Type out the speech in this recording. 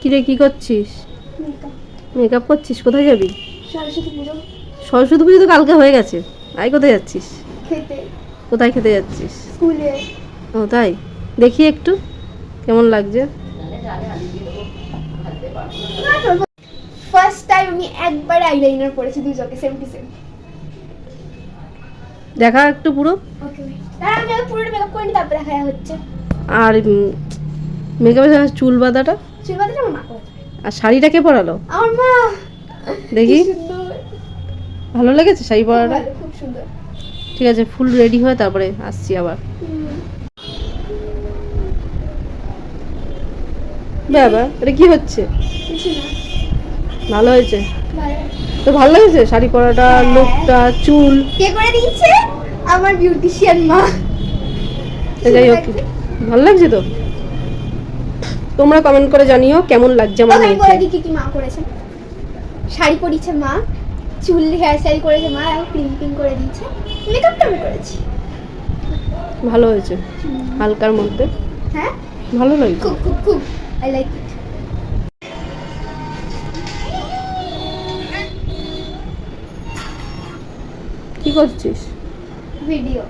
কিরে কি করছিস? মেকআপ করছিস? কোথায় যাবি? সরস্বতী পুজো। সরস্বতী পুজো তো কালকে হয়ে গেছে। আই কোথায় যাচ্ছিস? খেতে। কোথায় খেতে যাচ্ছিস? স্কুলে। ও তাই, দেখি একটু কেমন লাগছে। ফার্স্ট টাইম আমি একবার আইলাইনার পরেছি দুই চোখে সেম টু সেম। দেখা একটু পুরো। ওকে তাহলে আমি আগে পুরোটা মেকআপ করে নি, তারপর দেখা হচ্ছে। আর মেকআপের চুল বাঁধাটা চুল বাঁধাটা আমার মা করে। আর শাড়িটা কে পরালো? আমার মা। দেখি, কি সুন্দর। ভালো লেগেছে শাড়ি পরাটা? ভালো, খুব সুন্দর। ঠিক আছে, ফুল রেডি হয়ে তারপরে আসছি আবার। বাবা এটা কি হচ্ছে? কিছু না। ভালো হয়েছে ভালো। তো? ভালো লেগেছে শাড়ি পরাটা, হ্যাঁ। লুকটা, চুল? কে করে দিয়েছে? আমার বিউটিশিয়ান মা। তো যাই হোক, ভালো লাগছে তো? তোমরা কমেন্ট করে জানিও কেমন লাগছে আমার ওখানে বলে মেয়েকে। দিই কি মা করেছে। শাড়ি পরিয়েছে মা, চুল হেয়ার স্টাইল করেছে মা, এবং ক্লিপিং করে দিয়েছে। মেকআপটা আমি করেছি। ভালো হয়েছে, হালকার মধ্যে হ্যাঁ ভালো লাগছে। খুব খুব খুব আই লাইক ইট। কি করছিস? ভিডিও।